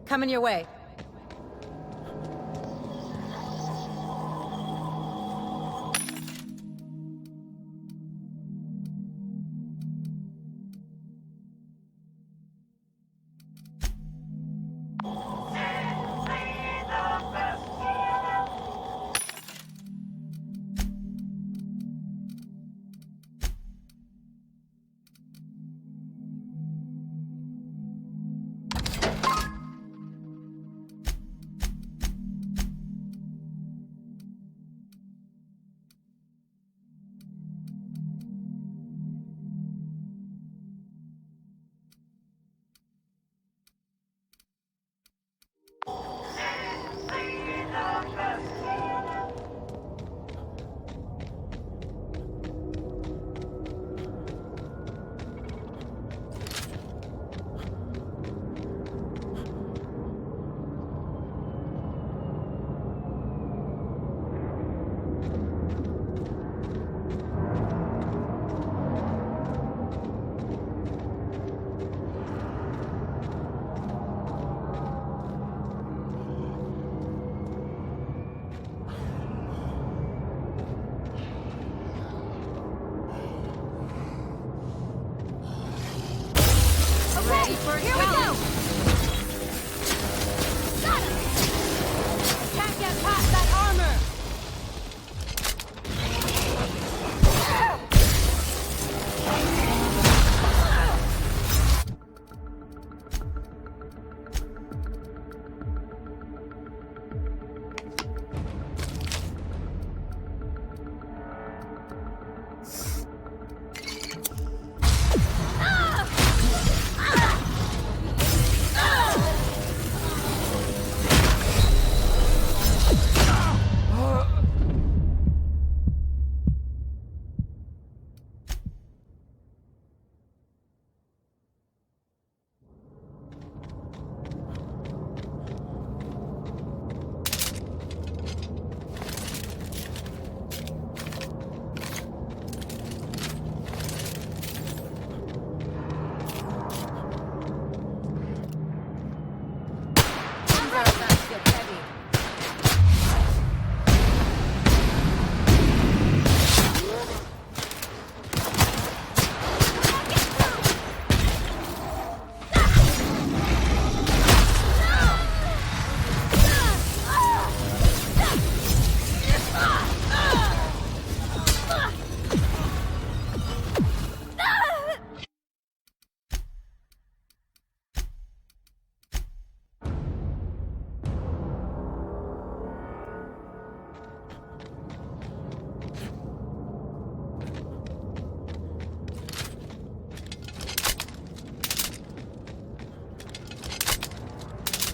Coming your way. Ready for Here we go! Got him! Can't get past that armor!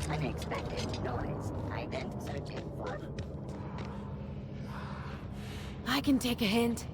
Unexpected noise. Ident searching for. I can take a hint.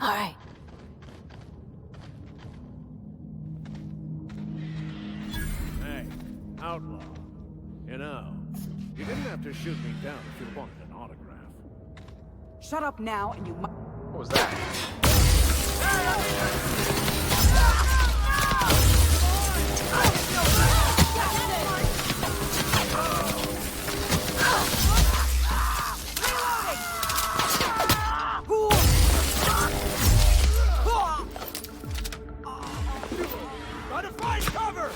All right. Hey, outlaw. You know, you didn't have to shoot me down if you wanted an autograph. Shut up now, and you might. What was that? Try to find cover!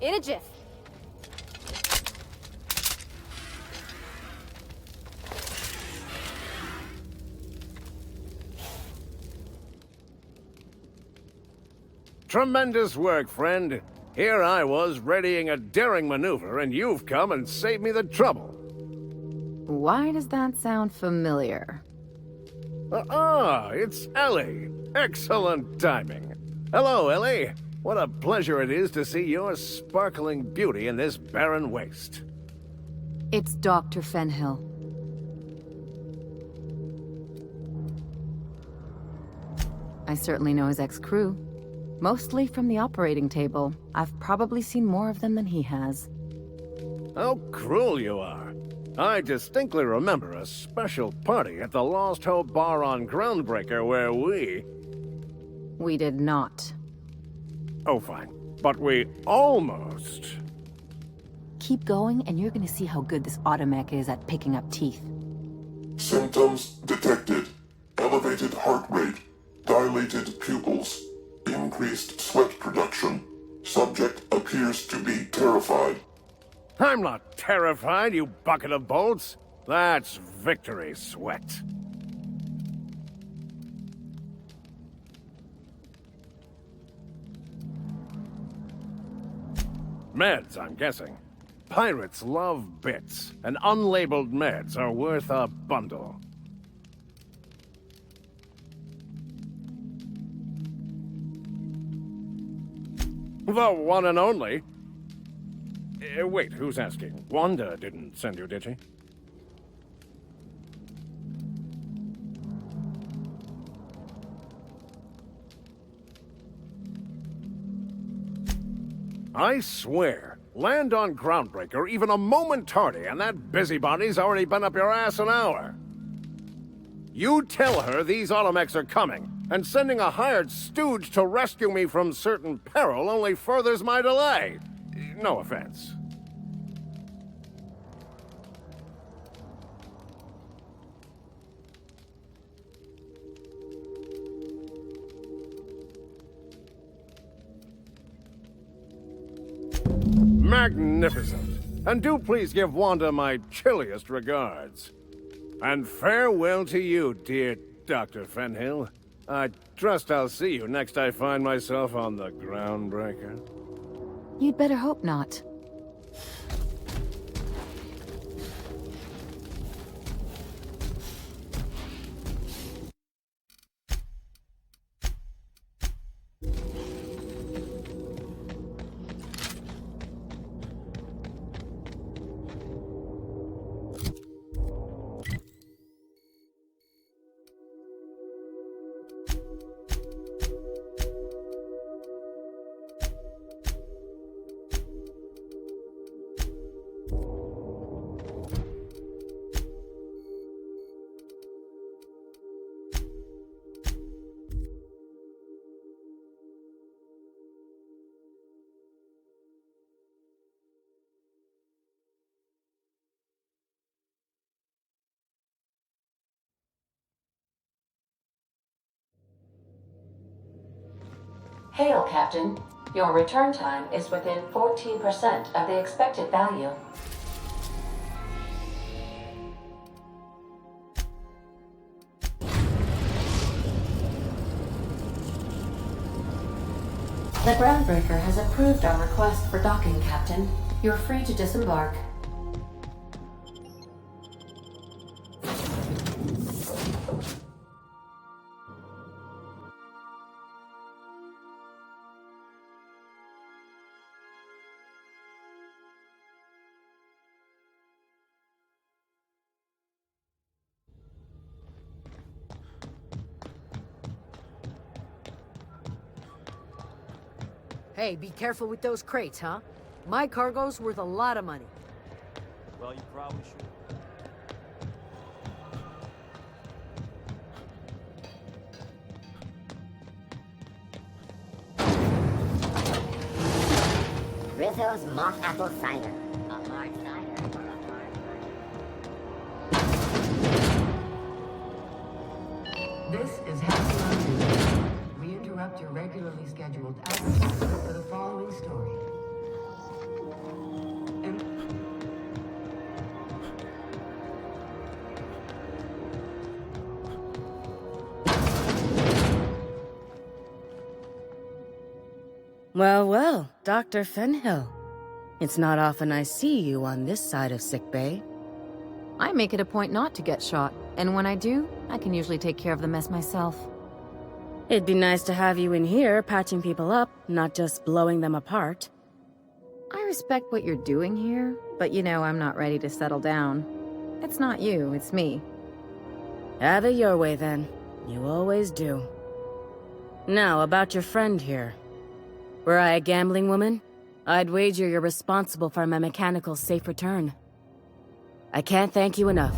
In a jiff. Tremendous work, friend. Here I was readying a daring maneuver, and you've come and saved me the trouble. Why does that sound familiar? It's Ellie. Excellent timing. Hello, Ellie. What a pleasure it is to see your sparkling beauty in this barren waste. It's Dr. Fenhill. I certainly know his ex-crew. Mostly from the operating table. I've probably seen more of them than he has. How cruel you are. I distinctly remember a special party at the Lost Hope Bar on Groundbreaker where we... We did not. Oh, fine. But we almost... Keep going, and you're gonna see how good this automech is at picking up teeth. Symptoms detected. Elevated heart rate, dilated pupils, increased sweat production. Subject appears to be terrified. I'm not terrified, you bucket of bolts. That's victory sweat. Meds, I'm guessing. Pirates love bits, and unlabeled meds are worth a bundle. The one and only. Wait, who's asking? Wanda didn't send you, did she? I swear, land on Groundbreaker even a moment tardy, and that busybody's already been up your ass an hour. You tell her these automechs are coming, and sending a hired stooge to rescue me from certain peril only furthers my delay. No offense. Magnificent. And do please give Wanda my chilliest regards. And farewell to you, dear Dr. Fenhill. I trust I'll see you next I find myself on the Groundbreaker. You'd better hope not. Hail, Captain. Your return time is within 14% of the expected value. The Groundbreaker has approved our request for docking, Captain. You're free to disembark. Hey, be careful with those crates, huh? My cargo's worth a lot of money. Well, you probably should. Rizzo's Mock Apple Cider. A large cider for a large This is Halcyon News. We interrupt your regularly scheduled advertisement for the following story. Well, well, Dr. Fenhill. It's not often I see you on this side of sickbay. I make it a point not to get shot, and when I do, I can usually take care of the mess myself. It'd be nice to have you in here patching people up, not just blowing them apart. I respect what you're doing here, but you know I'm not ready to settle down. It's not you, it's me. Have it your way then. You always do. Now, about your friend here. Were I a gambling woman, I'd wager you're responsible for my mechanical safe return. I can't thank you enough.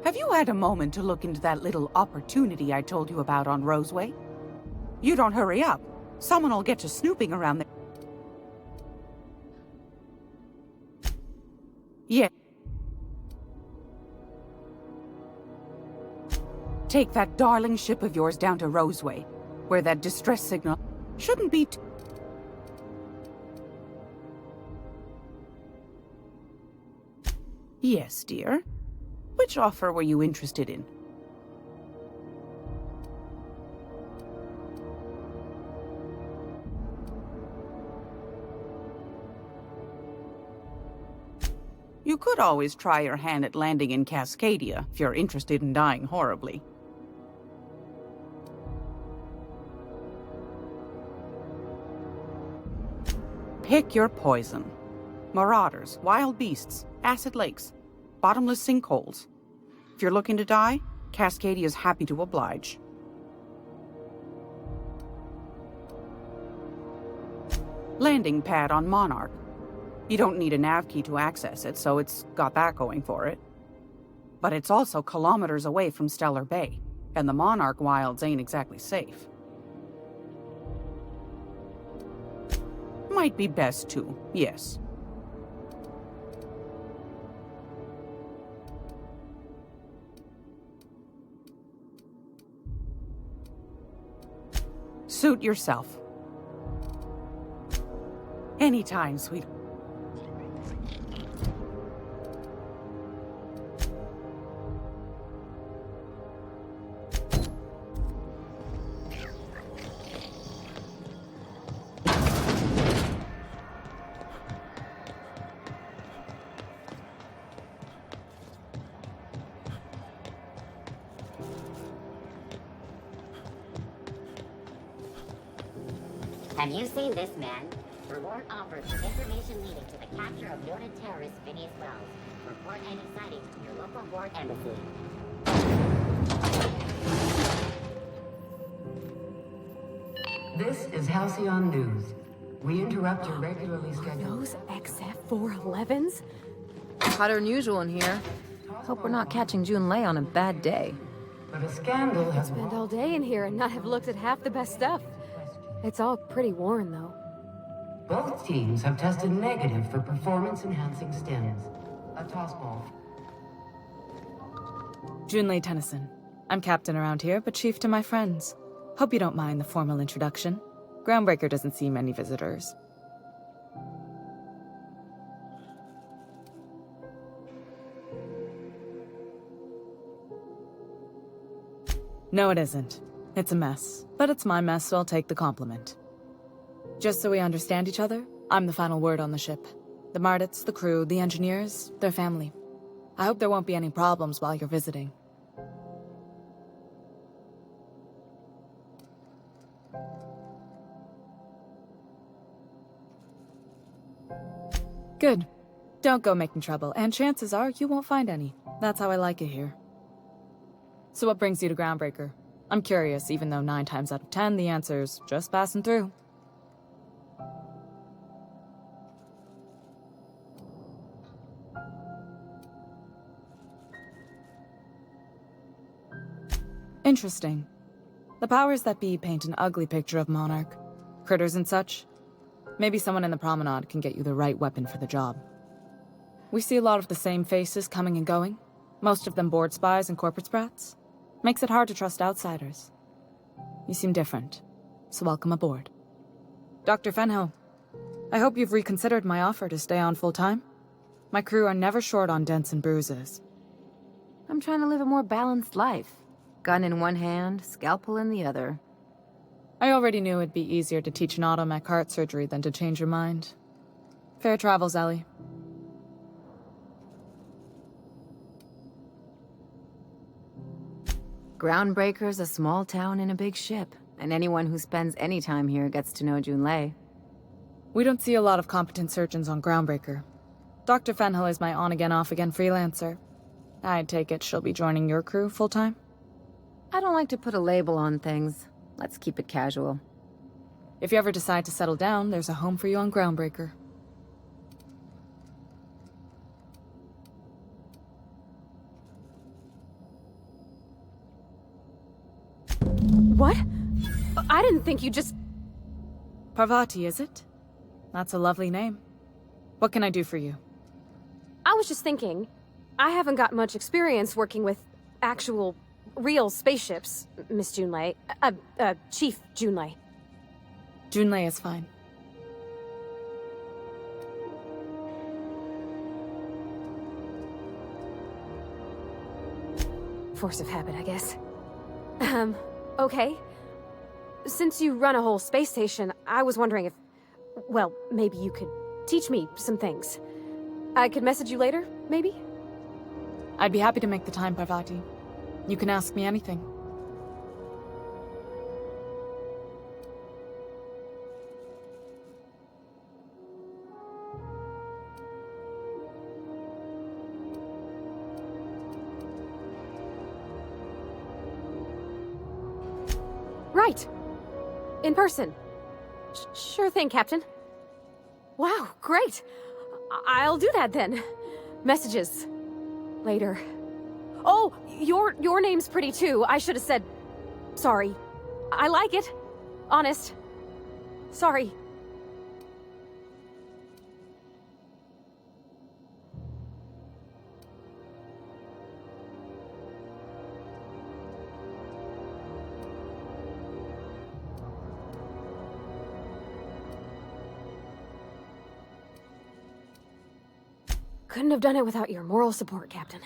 Have you had a moment to look into that little opportunity I told you about on Roseway? You don't hurry up. Someone will get you snooping around there. Yeah. Take that darling ship of yours down to Roseway, where that distress signal shouldn't be Yes, dear. Which offer were you interested in? You could always try your hand at landing in Cascadia if you're interested in dying horribly. Pick your poison. Marauders, wild beasts, acid lakes, bottomless sinkholes. If you're looking to die, Cascadia is happy to oblige. Landing pad on Monarch. You don't need a nav key to access it, so it's got that going for it. But it's also kilometers away from Stellar Bay, and the Monarch wilds ain't exactly safe. Might be best to, yes. Suit yourself. Anytime, sweet. Have you seen this man? Reward offered for information leading to the capture of noted terrorist Phineas Wells. Report any sightings to your local Horde embassy. This is Halcyon News. We interrupt your regularly scheduled... Those XF411s? Hotter than usual in here. Hope we're not catching Junlei on a bad day. But a scandal has... Spend all day in here and not have looked at half the best stuff. It's all pretty worn, though. Both teams have tested negative for performance-enhancing stims. A tossball. Junlei Tennyson. I'm captain around here, but chief to my friends. Hope you don't mind the formal introduction. Groundbreaker doesn't see many visitors. No, it isn't. It's a mess. But it's my mess, so I'll take the compliment. Just so we understand each other, I'm the final word on the ship. The Mardits, the crew, the engineers, their family. I hope there won't be any problems while you're visiting. Good. Don't go making trouble, and chances are you won't find any. That's how I like it here. So what brings you to Groundbreaker? I'm curious, even though 9 times out of 10 the answer's just passing through. Interesting. The powers that be paint an ugly picture of Monarch. Critters and such. Maybe someone in the promenade can get you the right weapon for the job. We see a lot of the same faces coming and going. Most of them board spies and corporate sprats. Makes it hard to trust outsiders. You seem different, so welcome aboard. Dr. Fenhill, I hope you've reconsidered my offer to stay on full-time. My crew are never short on dents and bruises. I'm trying to live a more balanced life. Gun in one hand, scalpel in the other. I already knew it'd be easier to teach an automech heart surgery than to change your mind. Fair travels, Ellie. Groundbreaker's a small town in a big ship, and anyone who spends any time here gets to know Junlei. We don't see a lot of competent surgeons on Groundbreaker. Dr. Fenhill is my on-again, off-again freelancer. I take it she'll be joining your crew full-time? I don't like to put a label on things. Let's keep it casual. If you ever decide to settle down, there's a home for you on Groundbreaker. What? I didn't think you just... Parvati, is it? That's a lovely name. What can I do for you? I was just thinking, I haven't got much experience working with actual, real spaceships, Miss Junlei. Chief Junlei. Junlei is fine. Force of habit, I guess. Okay. Since you run a whole space station, I was wondering if... Well, maybe you could teach me some things. I could message you later, maybe? I'd be happy to make the time, Parvati. You can ask me anything. Right. In person. Sure thing, Captain. Wow, great. I'll do that then. Messages. Later. Oh, your name's pretty too. I should have said... Sorry. I like it. Honest. Sorry. Couldn't have done it without your moral support, Captain.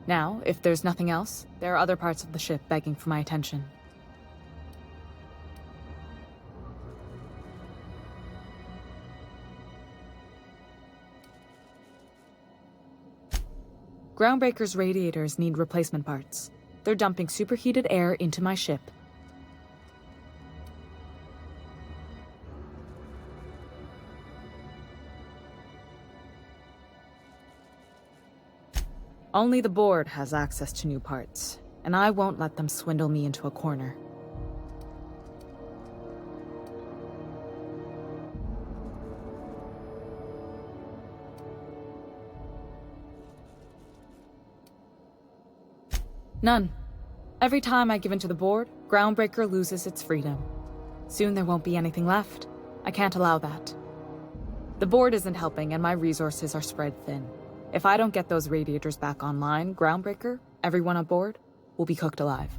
Now, if there's nothing else, there are other parts of the ship begging for my attention. Groundbreaker's radiators need replacement parts. They're dumping superheated air into my ship. Only the board has access to new parts, and I won't let them swindle me into a corner. None. Every time I give in to the board, Groundbreaker loses its freedom. Soon there won't be anything left. I can't allow that. The board isn't helping, and my resources are spread thin. If I don't get those radiators back online, Groundbreaker, everyone aboard, will be cooked alive.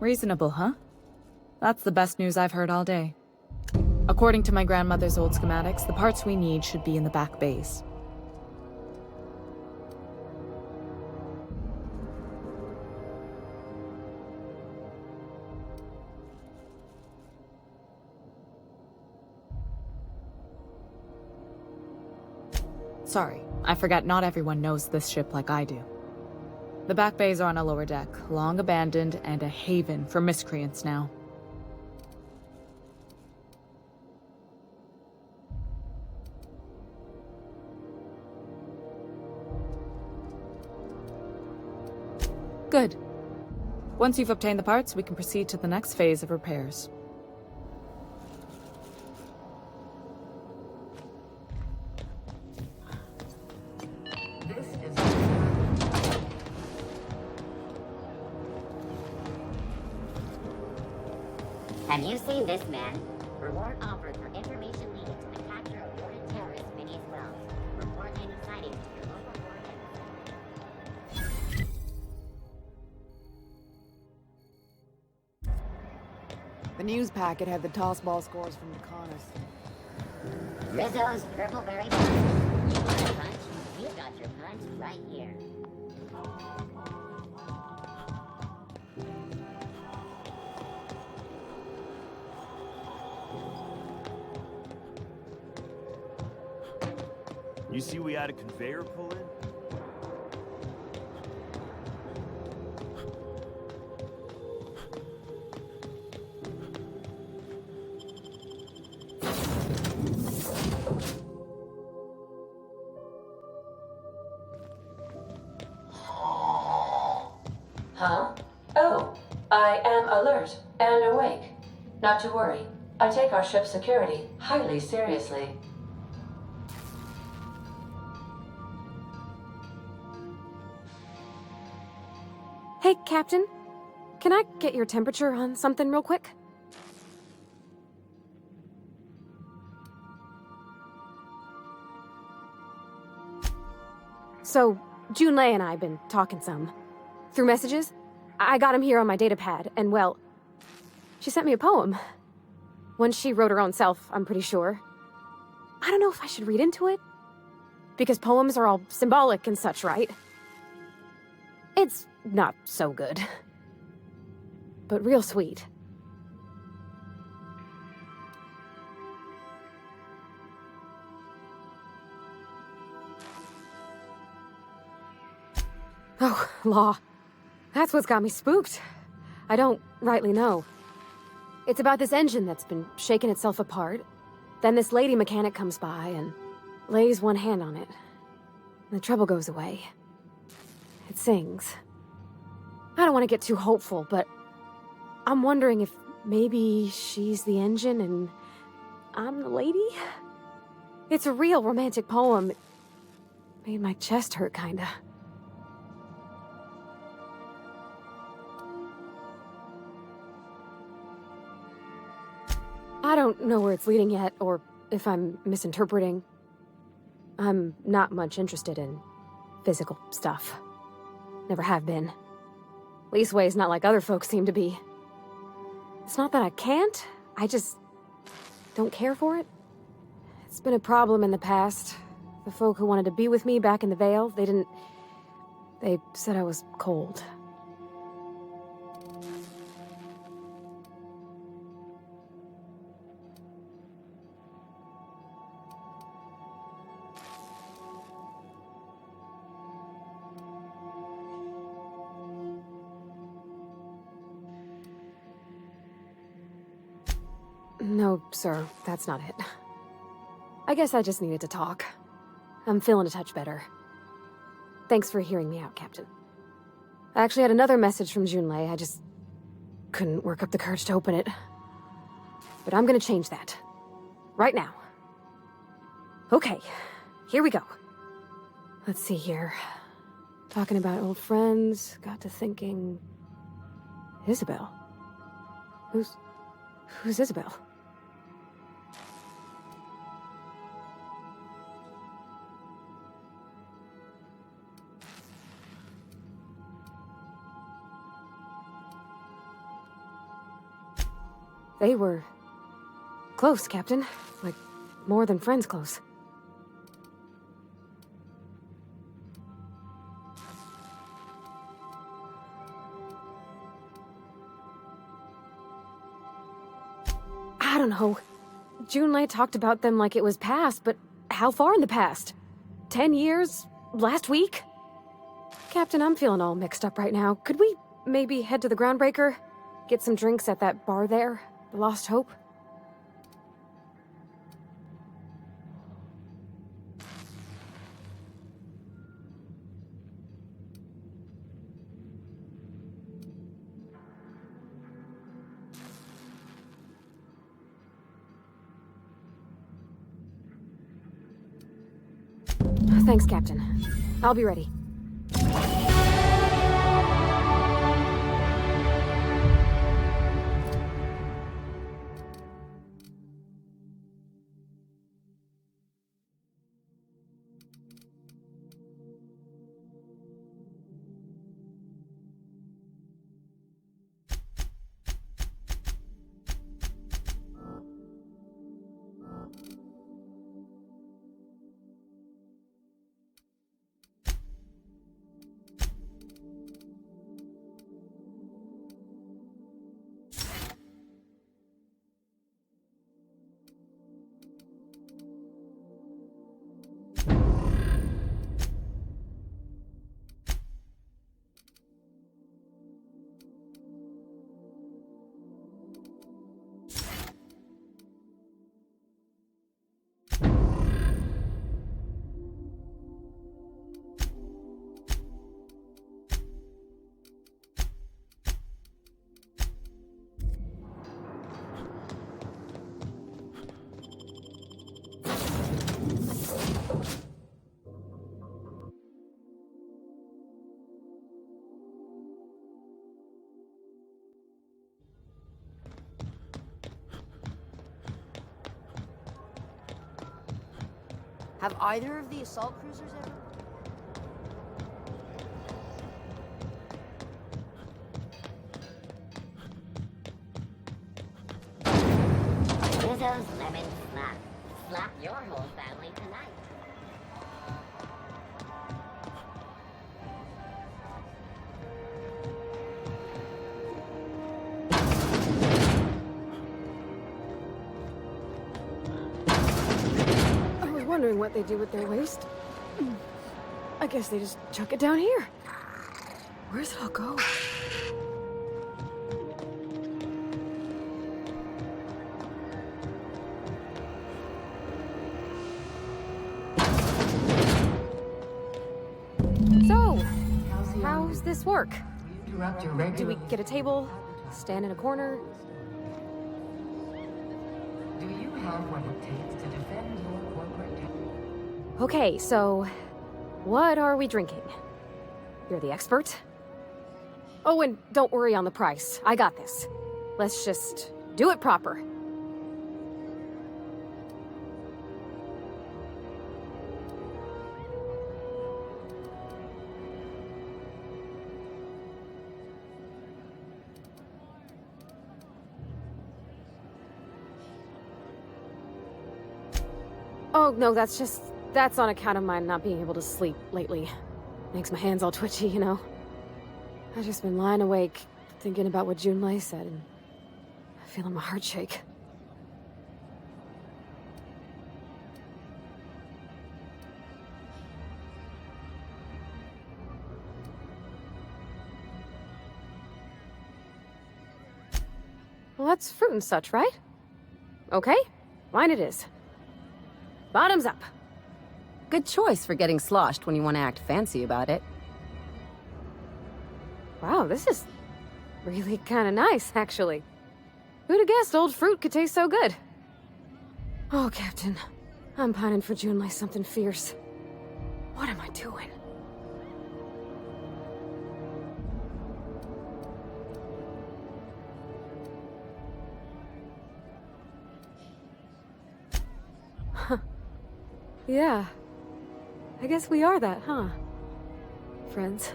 Reasonable, huh? That's the best news I've heard all day. According to my grandmother's old schematics, the parts we need should be in the back bays. Sorry, I forgot not everyone knows this ship like I do. The back bays are on a lower deck, long abandoned and a haven for miscreants now. Good. Once you've obtained the parts, we can proceed to the next phase of repairs. This is... Have you seen this man? Reward offered for information leading to the capture of wanted terrorist Phineas Wells. Report any sightings to your local board The news packet had the tossball scores from the Connors. Rizzo's Purpleberry Punch. You want a punch? We've got your punch right here. You see we had a conveyor pull in? Huh? Oh, I am alert and awake. Not to worry. I take our ship's security highly seriously. Hey, Captain. Can I get your temperature on something real quick? So, Junlei and I have been talking some. Through messages. I got him here on my datapad, and well, she sent me a poem. One she wrote her own self, I'm pretty sure. I don't know if I should read into it. Because poems are all symbolic and such, right? It's not so good. But real sweet. Oh, law. That's what's got me spooked. I don't rightly know. It's about this engine that's been shaking itself apart. Then this lady mechanic comes by and lays one hand on it. And the trouble goes away. It sings. I don't want to get too hopeful, but I'm wondering if maybe she's the engine and I'm the lady? It's a real romantic poem. It made my chest hurt, kinda. I don't know where it's leading yet, or if I'm misinterpreting. I'm not much interested in physical stuff. Never have been. Leastways, not like other folks seem to be. It's not that I can't, I just don't care for it. It's been a problem in the past. The folk who wanted to be with me back in the Vale, they said I was cold. No, sir, that's not it. I guess I just needed to talk. I'm feeling a touch better. Thanks for hearing me out, Captain. I actually had another message from Junlei, I just couldn't work up the courage to open it. But I'm gonna change that. Right now. Okay, here we go. Let's see here. Talking about old friends, got to thinking... Isabel? Who's Isabel? They were close, Captain. Like, more than friends close. I don't know. Junlei talked about them like it was past, but how far in the past? 10 years? Last week? Captain, I'm feeling all mixed up right now. Could we maybe head to the Groundbreaker? Get some drinks at that bar there? The Lost Hope? Thanks, Captain. I'll be ready. Have either of the assault cruisers ever? Rizzo's Lemon Slap. Slap your whole family tonight. I was wondering what they do with their waste. I guess they just chuck it down here. Where's it all go? So, how's this work? Interrupt your Do we regular... get a table, stand in a corner? Do you have what it takes to defend your corporate... Okay, so what are we drinking? You're the expert? Oh, and don't worry on the price. I got this. Let's just do it proper. Oh, no, that's on account of my not being able to sleep lately. Makes my hands all twitchy, you know? I've just been lying awake, thinking about what Junlei said, and feeling my heart shake. Well, that's fruit and such, right? Okay, mine it is. Bottoms up. Good choice for getting sloshed when you want to act fancy about it. Wow, this is really kind of nice, actually. Who'd have guessed old fruit could taste so good? Oh, Captain. I'm pining for Junlei something fierce. What am I doing? Huh. Yeah. I guess we are that, huh? Friends.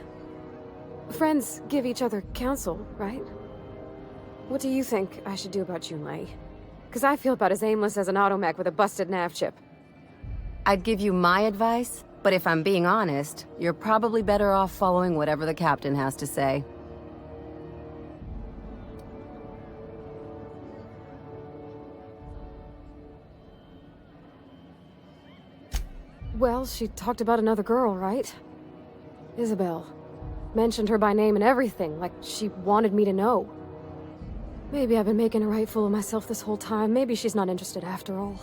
Friends give each other counsel, right? What do you think I should do about Junlei? Because I feel about as aimless as an automech with a busted nav chip. I'd give you my advice, but if I'm being honest, you're probably better off following whatever the captain has to say. Well, she talked about another girl, right? Isabel. Mentioned her by name and everything, like she wanted me to know. Maybe I've been making a right fool of myself this whole time. Maybe she's not interested after all.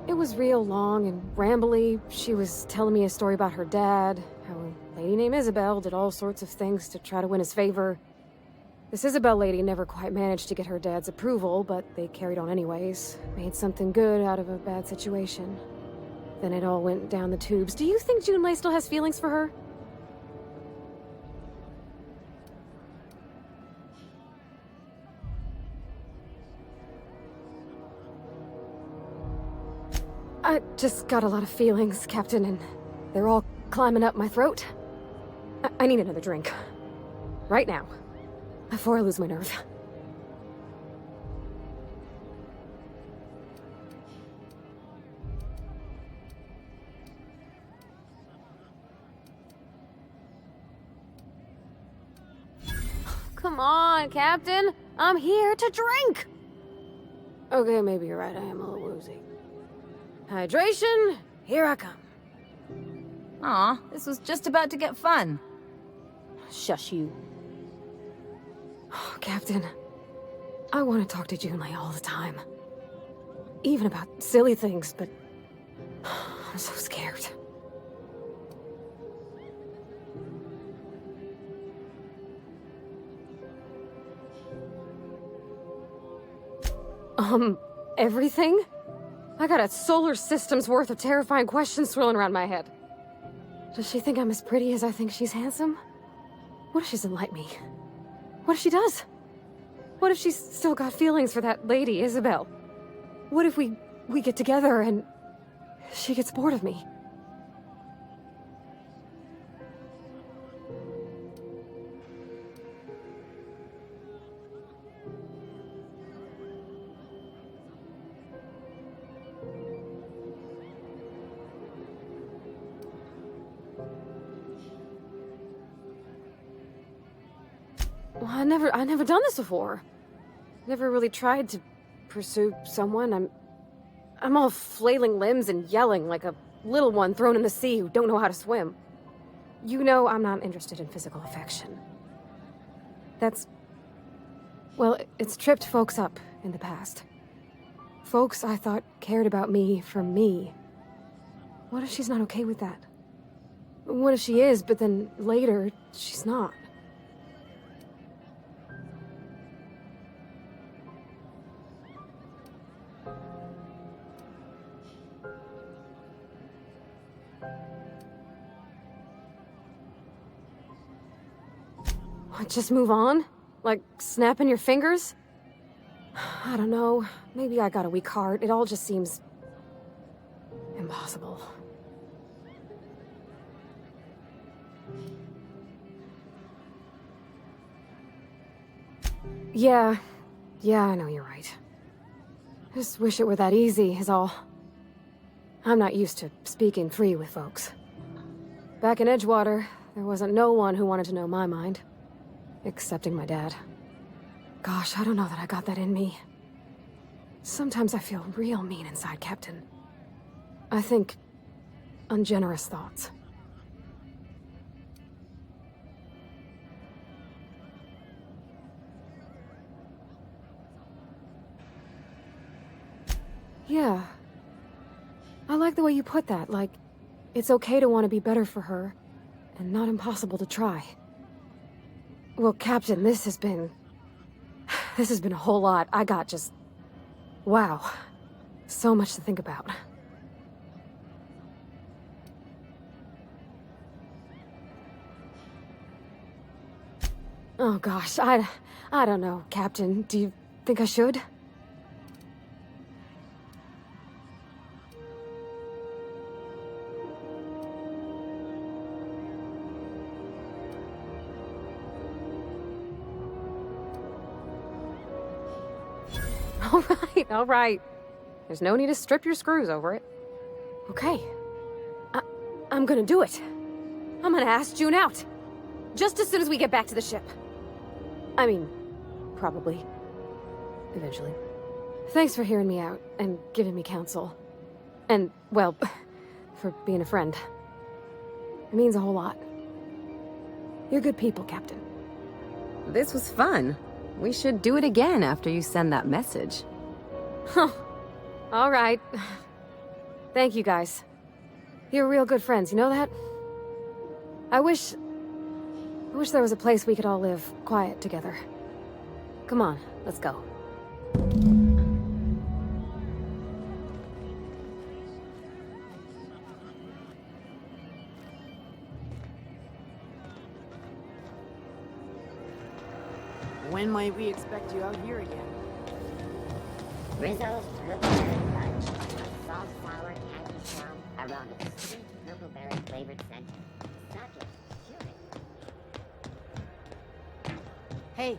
It was real long and rambly. She was telling me a story about her dad, how a lady named Isabel did all sorts of things to try to win his favor. This Isabel lady never quite managed to get her dad's approval, but they carried on anyways. Made something good out of a bad situation. Then it all went down the tubes. Do you think Junlei still has feelings for her? I just got a lot of feelings, Captain, and they're all climbing up my throat. I need another drink. Right now. Before I lose my nerve. Come on, Captain. I'm here to drink. Okay, maybe you're right. I am a little woozy. Hydration, here I come. Aw, this was just about to get fun. Shush you. Oh, Captain, I want to talk to Junlei all the time. Even about silly things, but I'm so scared. Everything? I got a solar system's worth of terrifying questions swirling around my head. Does she think I'm as pretty as I think she's handsome? What if she doesn't like me? What if she does? What if she's still got feelings for that lady, Isabel? What if we get together and she gets bored of me? Well, I never done this before. Never really tried to pursue someone. I'm all flailing limbs and yelling like a little one thrown in the sea who don't know how to swim. You know I'm not interested in physical affection. Well, it's tripped folks up in the past. Folks I thought cared about me for me. What if she's not okay with that? What if she is, but then later, she's not? Just move on? Like, snapping your fingers? I don't know. Maybe I got a weak heart. It all just seems... impossible. Yeah, I know you're right. Just wish it were that easy, is all. I'm not used to speaking free with folks. Back in Edgewater, there wasn't no one who wanted to know my mind. Excepting my dad. Gosh, I don't know that I got that in me. Sometimes I feel real mean inside, Captain. I think ungenerous thoughts. Yeah. I like the way you put that, like, it's okay to want to be better for her, and not impossible to try. Well, Captain, this has been a whole lot. I got just... wow. So much to think about. Oh gosh, I don't know, Captain. Do you think I should? All right. There's no need to strip your screws over it. Okay. I'm gonna do it. I'm gonna ask June out. Just as soon as we get back to the ship. I mean, probably. Eventually. Thanks for hearing me out and giving me counsel. And, well, for being a friend. It means a whole lot. You're good people, Captain. This was fun. We should do it again after you send that message. Huh. All right. Thank you, guys. You're real good friends, you know that? I wish there was a place we could all live quiet together. Come on, let's go. When might we expect you out here again? Rizzo's Purple-Berry Punch. A soft, sour candy shell around a sweet purple-berry flavored scent. Such a cutie. Hey,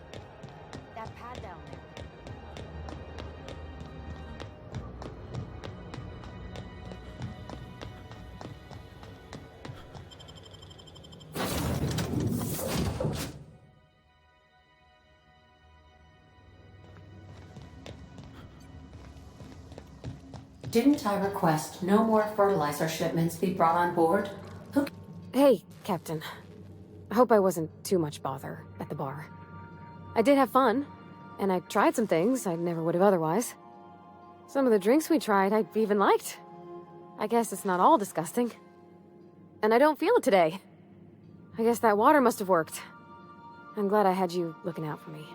that pad down there. Didn't I request no more fertilizer shipments be brought on board? Hey, Captain. I hope I wasn't too much bother at the bar. I did have fun, and I tried some things I never would have otherwise. Some of the drinks we tried I even liked. I guess it's not all disgusting. And I don't feel it today. I guess that water must have worked. I'm glad I had you looking out for me.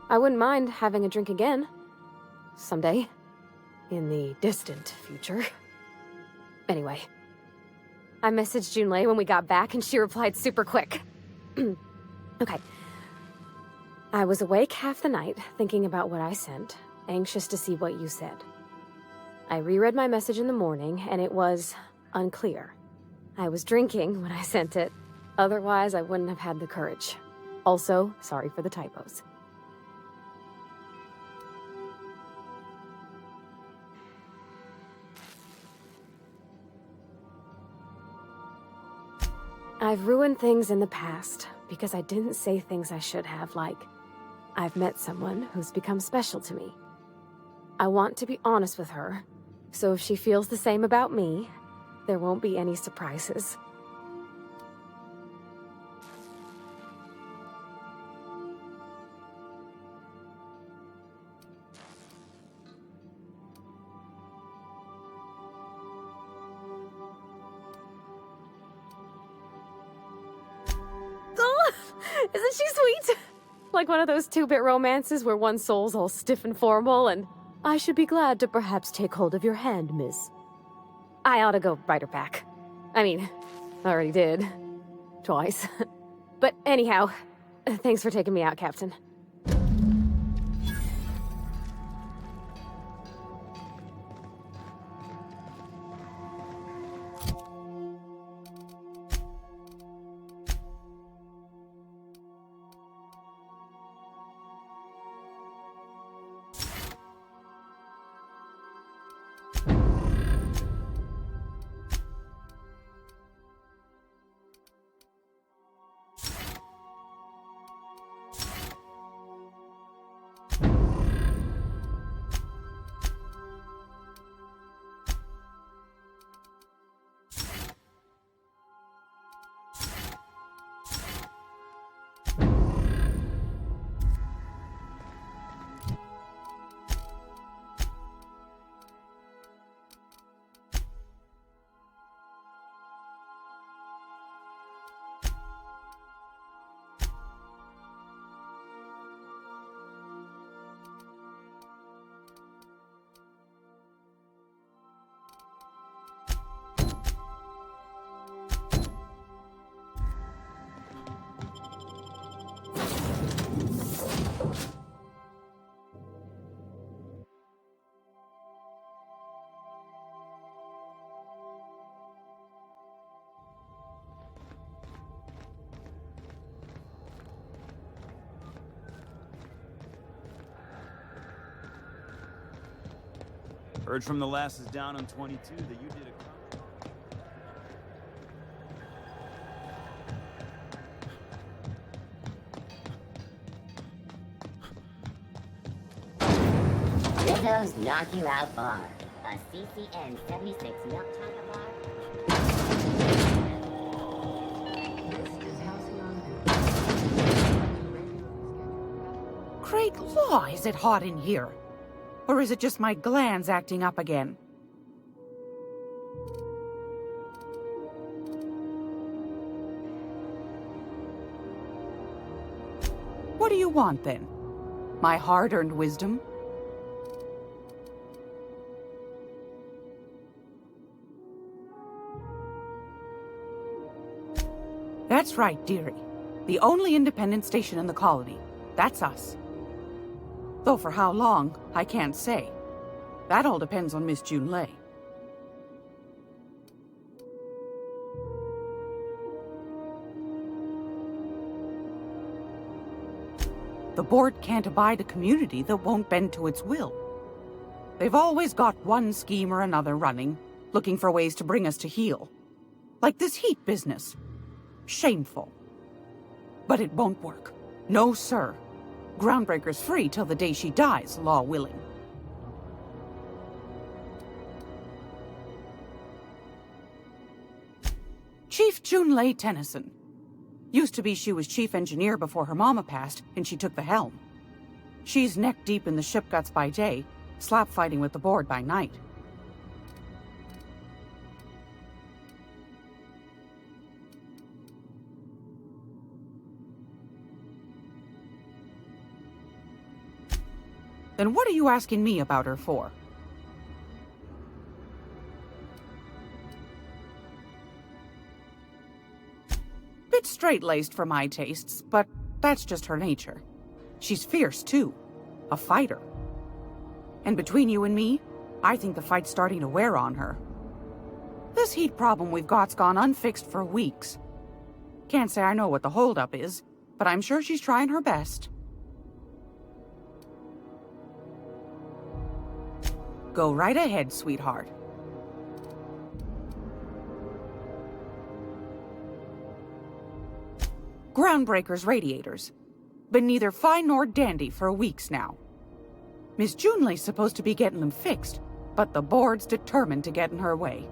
I wouldn't mind having a drink again. Someday. In the distant future. Anyway. I messaged Junlei when we got back and she replied super quick. Okay. I was awake half the night, thinking about what I sent, anxious to see what you said. I reread my message in the morning, and it was unclear. I was drinking when I sent it. Otherwise, I wouldn't have had the courage. Also, sorry for the typos. I've ruined things in the past because I didn't say things I should have, like, I've met someone who's become special to me. I want to be honest with her, so if she feels the same about me, there won't be any surprises. Isn't she sweet? Like one of those two-bit romances where one soul's all stiff and formal and, I should be glad to perhaps take hold of your hand, miss. I ought to go write her back. I mean, I already did. Twice. But anyhow, thanks for taking me out, Captain. Heard from the lasses down on 22 that you did Did those knock you out bar? A CCN 76 milk chocolate bar? Great law, is it hot in here? Or is it just my glands acting up again? What do you want, then? My hard-earned wisdom? That's right, dearie. The only independent station in the colony. That's us. Though for how long, I can't say. That all depends on Miss Junlei. The board can't abide a community that won't bend to its will. They've always got one scheme or another running, looking for ways to bring us to heel. Like this heat business. Shameful. But it won't work. No, sir. Groundbreaker's free till the day she dies, law willing. Chief Junlei Tennyson. Used to be she was chief engineer before her mama passed, and she took the helm. She's neck deep in the ship guts by day, slap fighting with the board by night. Then what are you asking me about her for? Bit straight-laced for my tastes, but that's just her nature. She's fierce, too. A fighter. And between you and me, I think the fight's starting to wear on her. This heat problem we've got's gone unfixed for weeks. Can't say I know what the holdup is, but I'm sure she's trying her best. Go right ahead, sweetheart. Groundbreaker's radiators. Been neither fine nor dandy for weeks now. Miss Junlei's supposed to be getting them fixed, but the board's determined to get in her way.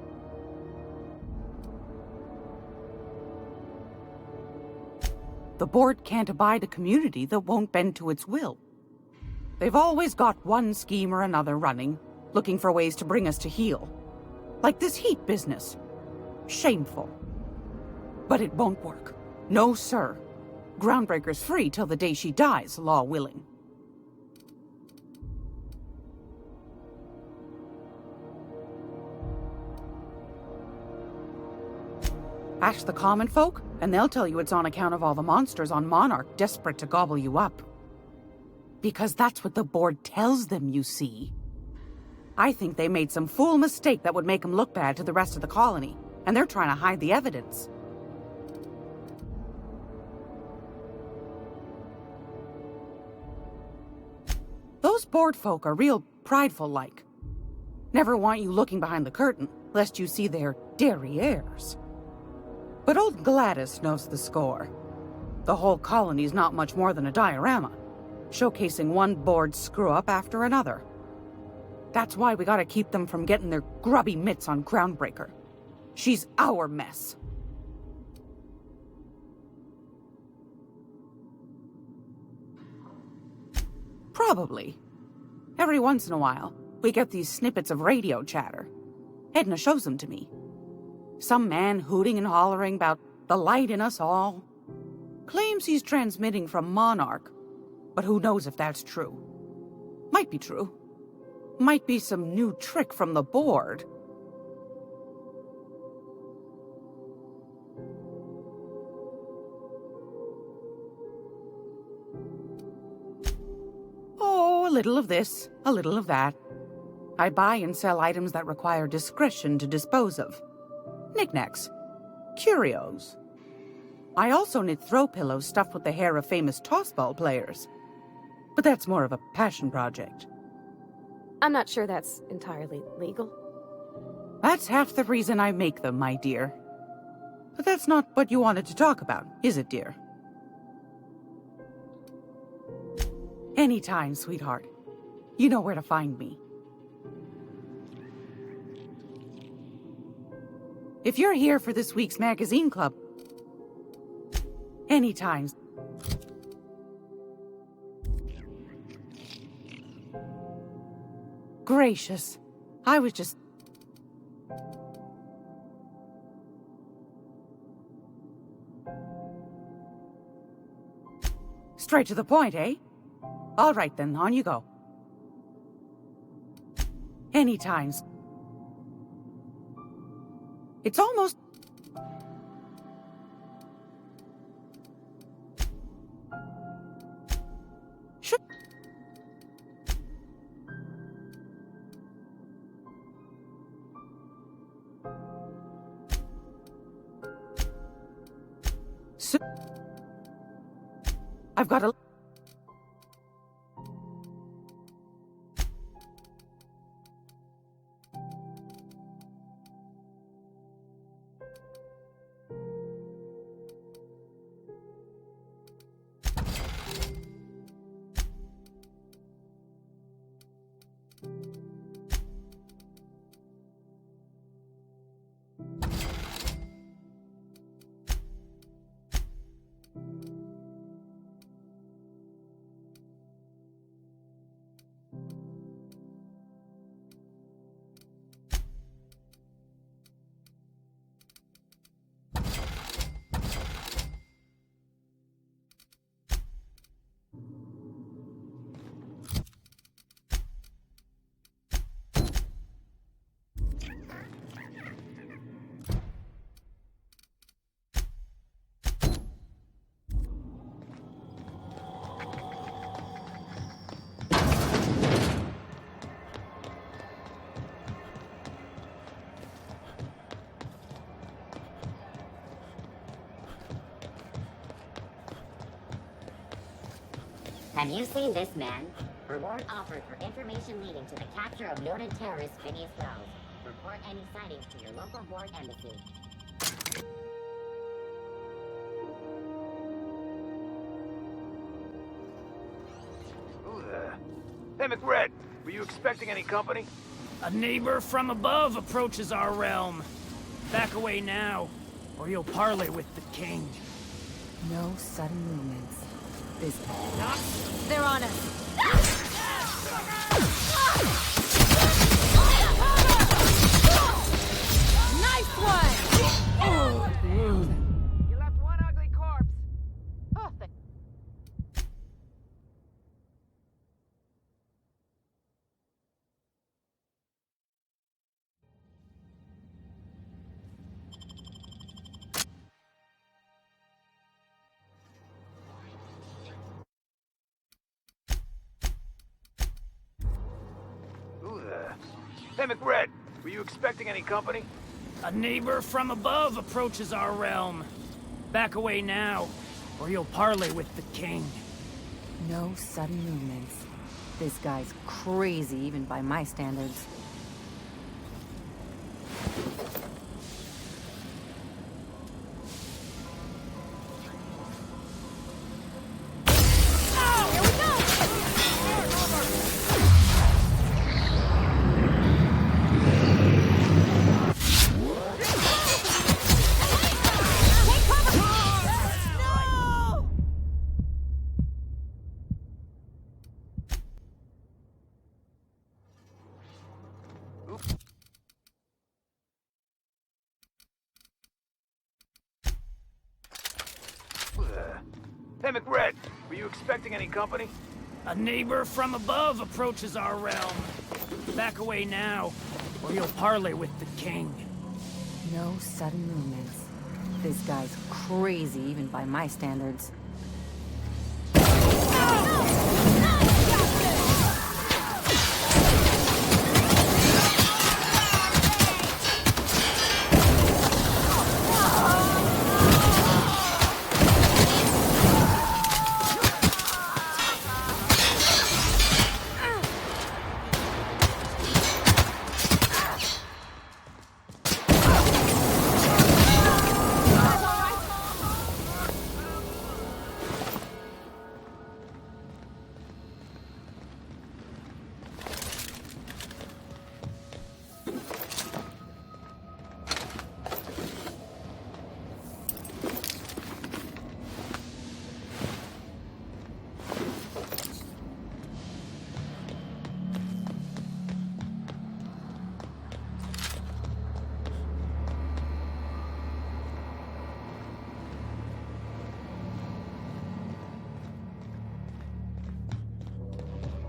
The board can't abide a community that won't bend to its will. They've always got one scheme or another running, looking for ways to bring us to heel. Like this heat business. Shameful. But it won't work. No, sir. Groundbreaker's free till the day she dies, law willing. Ask the common folk, and they'll tell you it's on account of all the monsters on Monarch desperate to gobble you up. Because that's what the board tells them, you see. I think they made some fool mistake that would make them look bad to the rest of the colony, and they're trying to hide the evidence. Those board folk are real prideful-like. Never want you looking behind the curtain, lest you see their derrieres. But old Gladys knows the score. The whole colony's not much more than a diorama, showcasing one board screw-up after another. That's why we gotta keep them from getting their grubby mitts on Groundbreaker. She's our mess. Probably. Every once in a while, we get these snippets of radio chatter. Edna shows them to me. Some man hooting and hollering about the light in us all. Claims he's transmitting from Monarch, but who knows if that's true. Might be true. Might be some new trick from the board. Oh, a little of this, a little of that. I buy and sell items that require discretion to dispose of. Knickknacks. Curios. I also knit throw pillows stuffed with the hair of famous tossball players. But that's more of a passion project. I'm not sure that's entirely legal. That's half the reason I make them, my dear. But that's not what you wanted to talk about, is it, dear? Anytime, sweetheart. You know where to find me. If you're here for this week's magazine club, anytime. Gracious. I was just... Straight to the point, eh? All right then, on you go. Anytime. It's almost... Should... I've got a... Have you seen this man? Reward offered for information leading to the capture of noted terrorist Phineas Wells. Report any sightings to your local Borg embassy. Who the... Hey, McRed, were you expecting any company? A neighbor from above approaches our realm. Back away now, or you'll parley with the king. No sudden movements. This... They're on us. Nice one! Oh, You left one ugly corpse. Oh, Who the... Hey, McRed, were you expecting any company? A neighbor from above approaches our realm. Back away now, or you'll parley with the king. No sudden movements. This guy's crazy, even by my standards. Hey, McRed, were you expecting any company? A neighbor from above approaches our realm. Back away now, or you'll parley with the king. No sudden movements. This guy's crazy, even by my standards.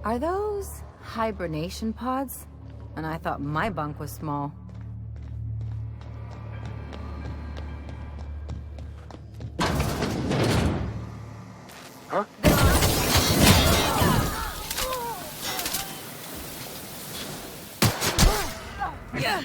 Are those hibernation pods? And I thought my bunk was small. Huh? Yeah.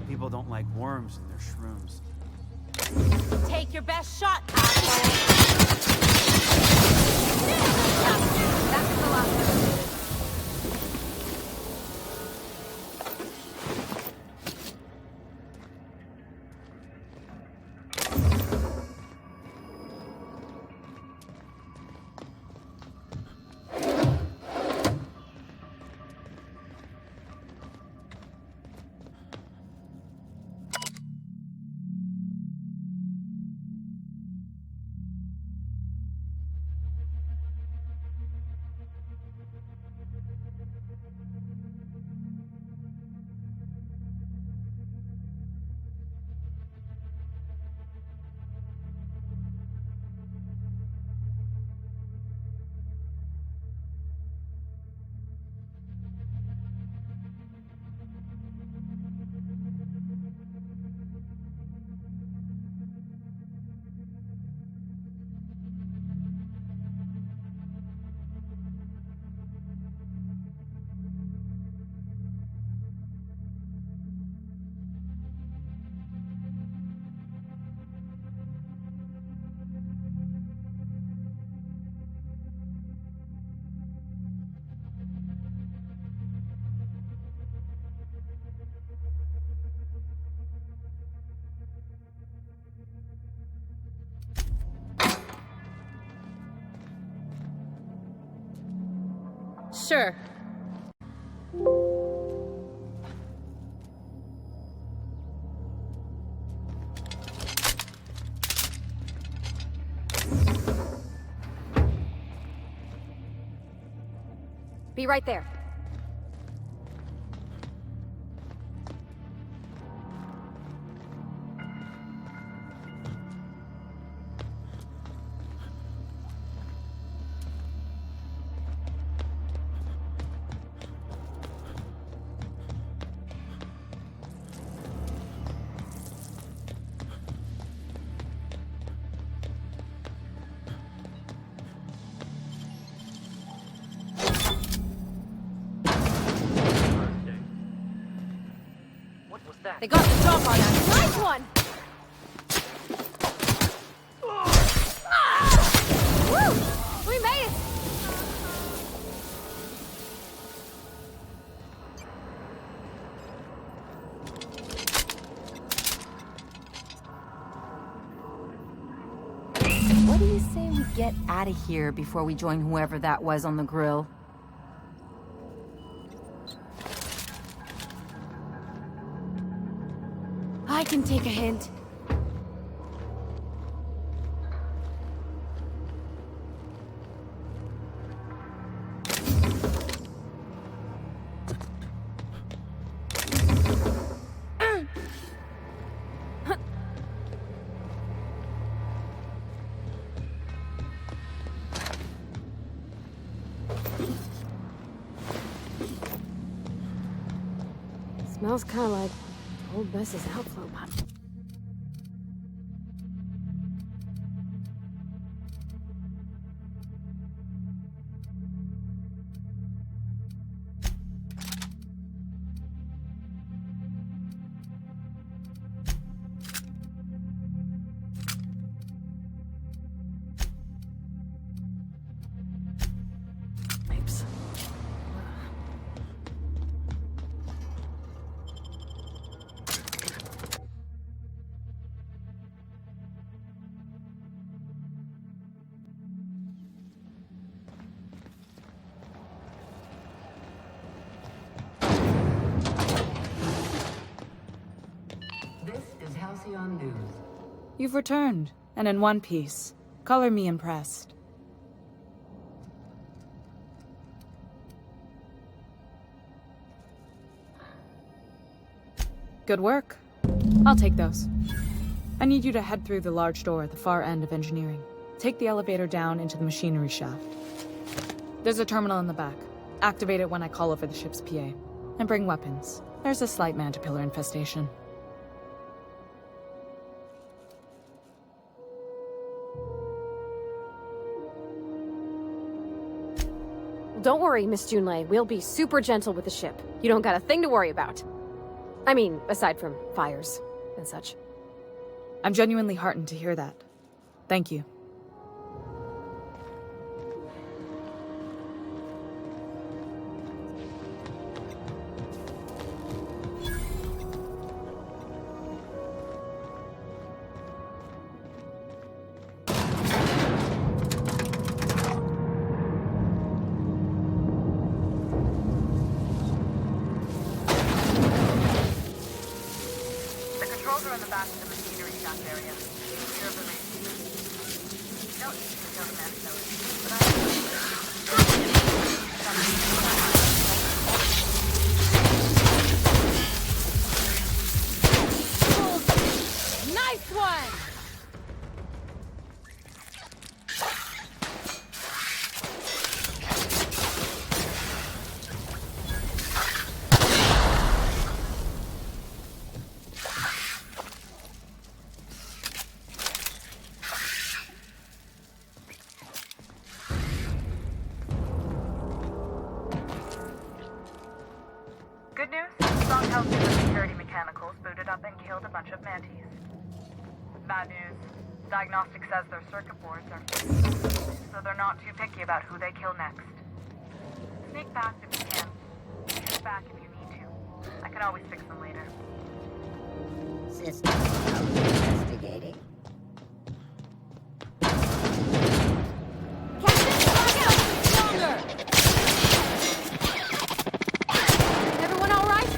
People don't like worms in their shrooms. Take your best shot, That's the last one. Sure. Be right there. They got the drop on us. Nice one! Woo! We made it! get out of here before we join whoever that was on the grill. I can take a hint. Smells kind of like old Bess's outflow pipe. Pipes. This is Halcyon News. You've returned, and in one piece. Color me impressed. Good work. I'll take those. I need you to head through the large door at the far end of engineering. Take the elevator down into the machinery shaft. There's a terminal in the back. Activate it when I call over the ship's PA. And bring weapons. There's a slight Mantipillar infestation. Don't worry, Miss Junlei. We'll be super gentle with the ship. You don't got a thing to worry about. I mean, aside from fires and such. I'm genuinely heartened to hear that. Thank you. The controls are in the back of the machinery shaft area. Clear of the main. You don't need to kill the man but Nice one! good news, Strong Health and Security Mechanicals booted up and killed a bunch of mantis. Bad news, Diagnostics says their circuit boards are fixed, so they're not too picky about who they kill next. Sneak past if you can. Shoot back if you need to. I can always fix them later. System investigating. Everyone all right?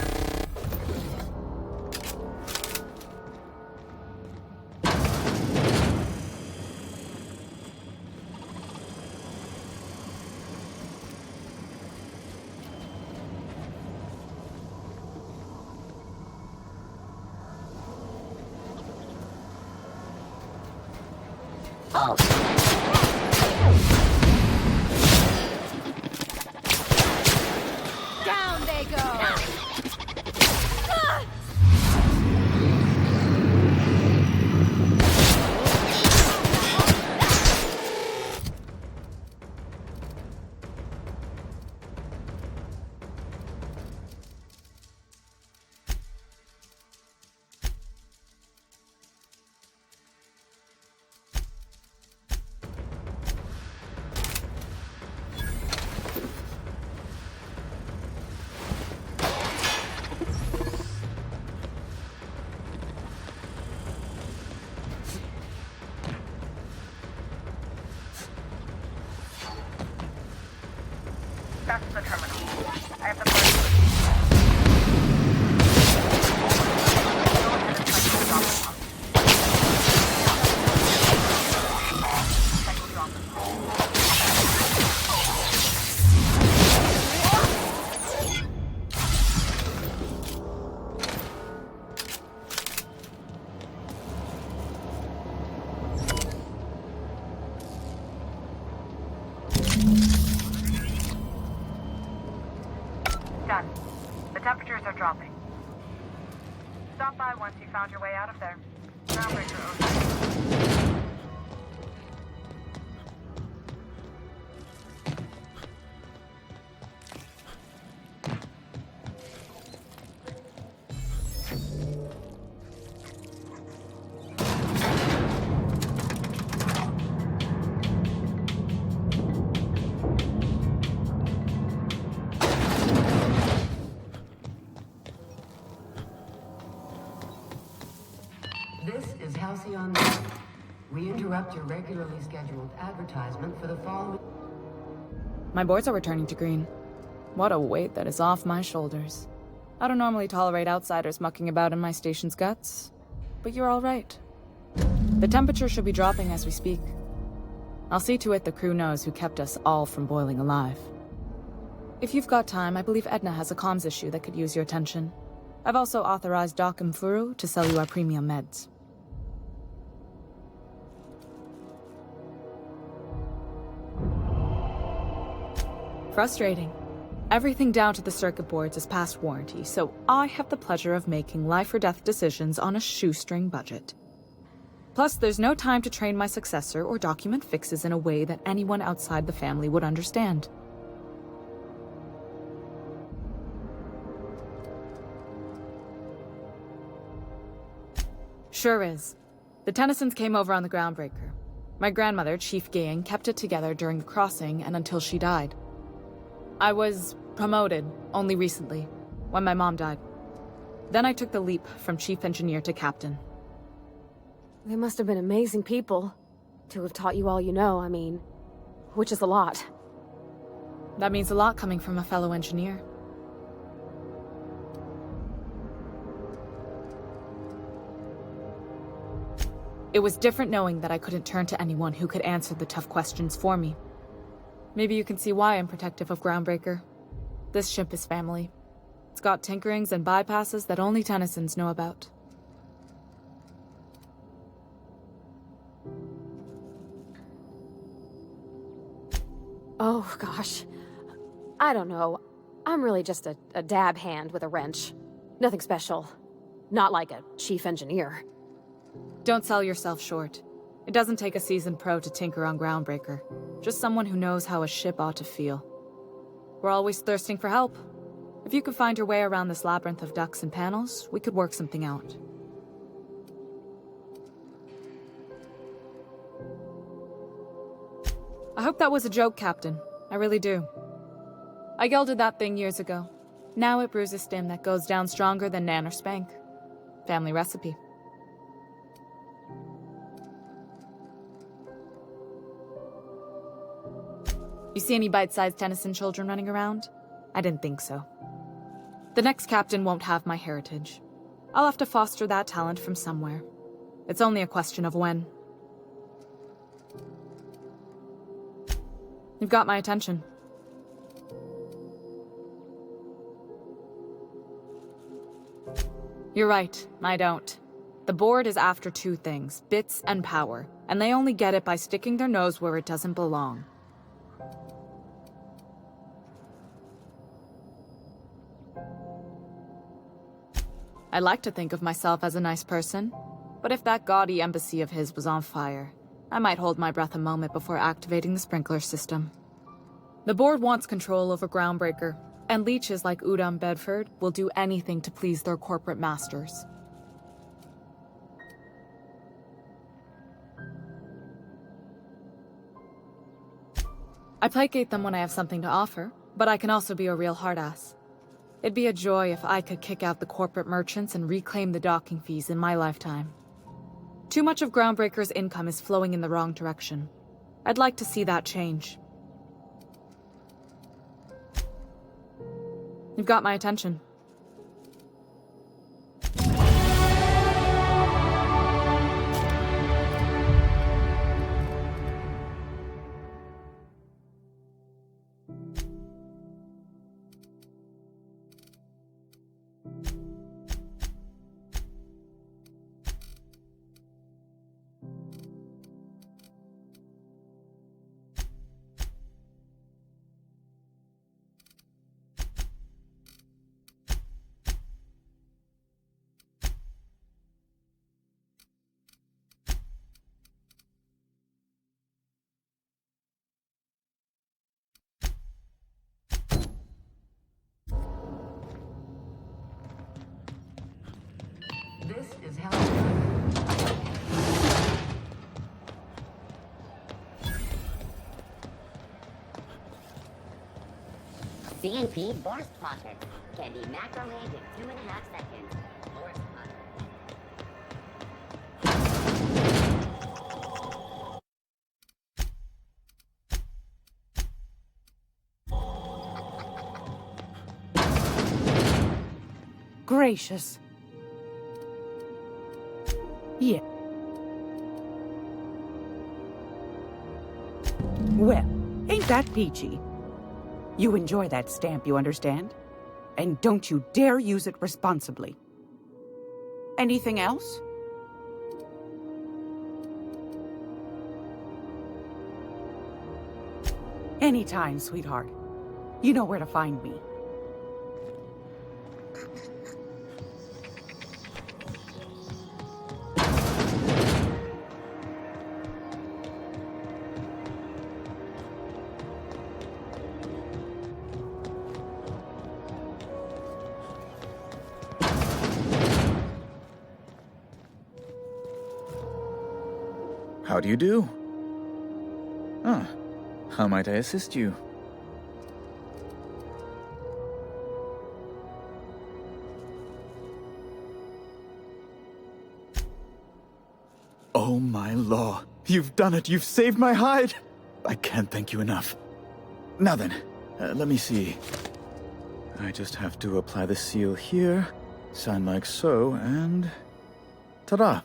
Down they go! Ah! Back to the terminal. I have the party. Done. The temperatures are dropping. Stop by once you found your way out of there. Groundbreaker over. This is Halcyon. We interrupt your regularly scheduled advertisement for the following. My boards are returning to green. What a weight that is off my shoulders. I don't normally tolerate outsiders mucking about in my station's guts, but you're all right. The temperature should be dropping as we speak. I'll see to it the crew knows who kept us all from boiling alive. If you've got time, I believe Edna has a comms issue that could use your attention. I've also authorized Doc and Furu to sell you our premium meds. Frustrating. Everything down to the circuit boards is past warranty, so I have the pleasure of making life-or-death decisions on a shoestring budget. Plus, there's no time to train my successor or document fixes in a way that anyone outside the family would understand. Sure is. The Tennysons came over on the Groundbreaker. My grandmother, Chief Gayan, kept it together during the crossing and until she died. I was promoted only recently, when my mom died. Then I took the leap from chief engineer to captain. They must have been amazing people to have taught you all you know, I mean, which is a lot. That means a lot coming from a fellow engineer. It was different knowing that I couldn't turn to anyone who could answer the tough questions for me. Maybe you can see why I'm protective of Groundbreaker. This ship is family. It's got tinkerings and bypasses that only Tennysons know about. Oh, gosh. I don't know. I'm really just a dab hand with a wrench. Nothing special. Not like a chief engineer. Don't sell yourself short. It doesn't take a seasoned pro to tinker on Groundbreaker. Just someone who knows how a ship ought to feel. We're always thirsting for help. If you could find your way around this labyrinth of ducts and panels, we could work something out. I hope that was a joke, Captain. I really do. I gelded that thing years ago. Now it brews a stem that goes down stronger than Nan or Spank. Family recipe. You see any bite-sized Tennyson children running around? I didn't think so. The next captain won't have my heritage. I'll have to foster that talent from somewhere. It's only a question of when. You've got my attention. You're right, I don't. The board is after two things, bits and power, and they only get it by sticking their nose where it doesn't belong. I like to think of myself as a nice person, but if that gaudy embassy of his was on fire, I might hold my breath a moment before activating the sprinkler system. The board wants control over Groundbreaker, and leeches like Udom Bedford will do anything to please their corporate masters. I placate them when I have something to offer, but I can also be a real hard-ass. It'd be a joy if I could kick out the corporate merchants and reclaim the docking fees in my lifetime. Too much of Groundbreaker's income is flowing in the wrong direction. I'd like to see that change. You've got my attention. This is Halcyon. CNP burst pockets can be macrowaved in 2.5 seconds. Burst Gracious. Yeah. Well, ain't that peachy? You enjoy that stamp, you understand? And don't you dare use it responsibly. Anything else? Anytime, sweetheart. You know where to find me. How do you do? Ah, how might I assist you? Oh my law, you've done it, you've saved my hide! I can't thank you enough. Now then, let me see. I just have to apply the seal here, sign like so, and... ta-da!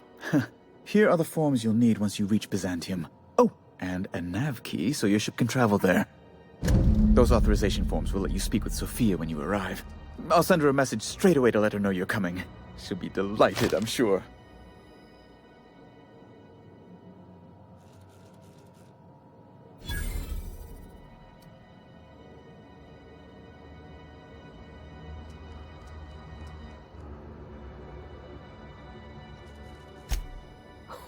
Here are the forms you'll need once you reach Byzantium. Oh, and a nav key so your ship can travel there. Those authorization forms will let you speak with Sophia when you arrive. I'll send her a message straight away to let her know you're coming. She'll be delighted, I'm sure.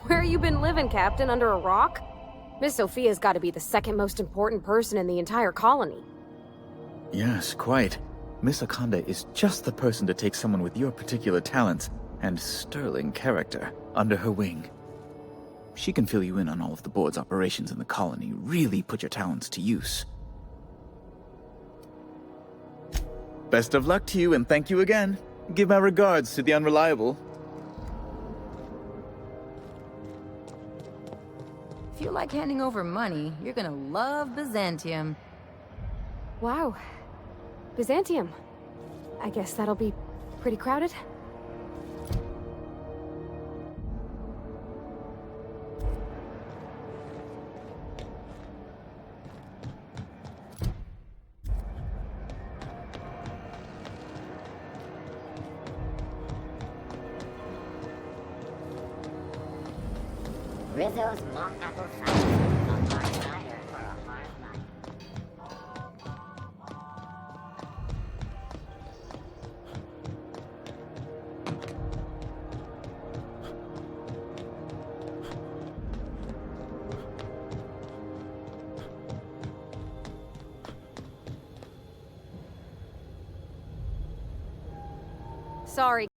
Where you been living, Captain? Under a rock? Miss Sophia's got to be the second most important person in the entire colony. Yes, quite. Miss Akanda is just the person to take someone with your particular talents and sterling character under her wing. She can fill you in on all of the board's operations in the colony, really put your talents to use. Best of luck to you, and thank you again. Give my regards to the Unreliable. If you like handing over money, you're gonna love Byzantium. Wow. Byzantium. I guess that'll be pretty crowded. Rizzo's mock apple cider, a hard cider for a hard life. Sorry.